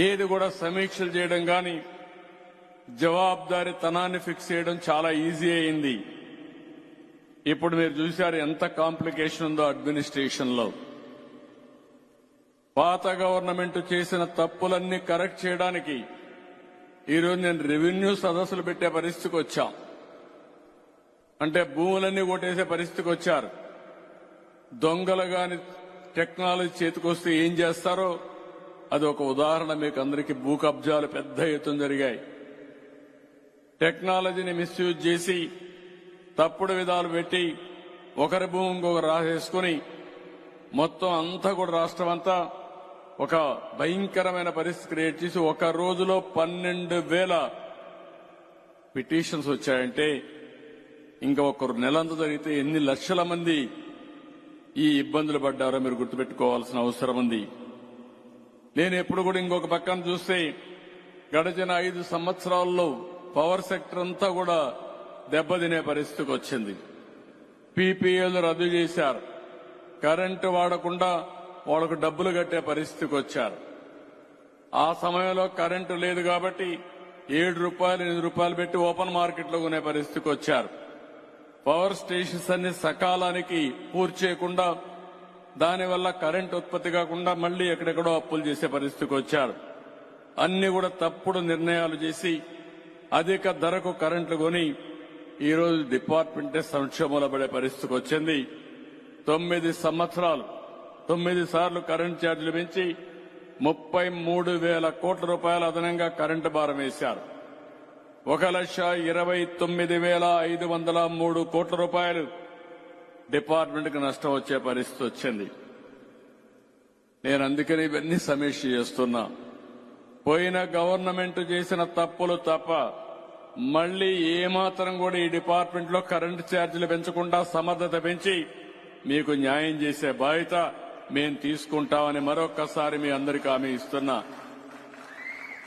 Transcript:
ఏది కూడా సమీక్షలు చేయడం కానీ జవాబుదారీతనాన్ని ఫిక్స్ చేయడం చాలా ఈజీ అయింది. ఇప్పుడు మీరు చూశారు ఎంత కాంప్లికేషన్ ఉందో అడ్మినిస్ట్రేషన్ లో. పాత గవర్నమెంట్ చేసిన తప్పులన్నీ కరెక్ట్ చేయడానికి ఈరోజు నేను రెవెన్యూ సదస్సులు పెట్టే పరిస్థితికి వచ్చాం. అంటే భూములన్నీ కొట్టేసే పరిస్థితికి వచ్చారు. దొంగలు గాని టెక్నాలజీ చేతికొస్తే ఏం చేస్తారో అది ఒక ఉదాహరణ. మీకు అందరికీ భూ కబ్జాలు పెద్ద ఎత్తున జరిగాయి. టెక్నాలజీని మిస్యూజ్ చేసి తప్పుడు విధాలు పెట్టి ఒకరి భూమి ఇంకొకరు రాసేసుకుని మొత్తం అంతా కూడా రాష్ట్రం అంతా ఒక భయంకరమైన పరిస్థితి క్రియేట్ చేసి ఒక రోజులో 12,000 పిటిషన్స్ వచ్చాయంటే ఇంకా ఒకరు నెలంతా జరిగితే ఎన్ని లక్షల మంది ఈ ఇబ్బందులు పడ్డారో మీరు గుర్తుపెట్టుకోవాల్సిన అవసరం ఉంది. నేను ఎప్పుడు కూడా ఇంకొక పక్కన చూస్తే గడిచిన 5 సంవత్సరాల్లో పవర్ సెక్టర్ అంతా కూడా దెబ్బతినే పరిస్థితికి వచ్చింది. పీపీఏలు రద్దు చేశారు. కరెంటు వాడకుండా వాళ్ళకు డబ్బులు కట్టే పరిస్థితికి వచ్చారు. ఆ సమయంలో కరెంటు లేదు కాబట్టి 7 రూపాయలు 8 రూపాయలు పెట్టి ఓపెన్ మార్కెట్లో కొనే పరిస్థితికి వచ్చారు. పవర్ స్టేషన్స్ అన్ని సకాలానికి పూర్తి చేయకుండా దానివల్ల కరెంటు ఉత్పత్తి కాకుండా మళ్లీ ఎక్కడెక్కడో అప్పులు చేసే పరిస్థితికి వచ్చారు. అన్ని కూడా తప్పుడు నిర్ణయాలు చేసి అధిక ధరకు కరెంట్లు కొని ఈరోజు డిపార్ట్మెంటే సంక్షోభంలో పడే పరిస్థితికి వచ్చింది. 9 సంవత్సరాలు 9 సార్లు కరెంటు ఛార్జీలు పెంచి 33,000 కోట్ల రూపాయలు అదనంగా కరెంటు భారం వేశారు. 1,29,503 కోట్ల రూపాయలు డిపార్ట్మెంట్కి నష్టం వచ్చే పరిస్థితి వచ్చింది. నేను అందుకని ఇవన్నీ సమీక్ష చేస్తున్నా. పోయిన గవర్నమెంట్ చేసిన తప్పులు తప్ప మళ్లీ ఏమాత్రం కూడా ఈ డిపార్ట్మెంట్ లో కరెంటు ఛార్జీలు పెంచకుండా సమర్థత పెంచి మీకు న్యాయం చేసే బాధ్యత మేం తీసుకుంటామని మరొక్కసారి మీ అందరికీ హామీ ఇస్తున్నా.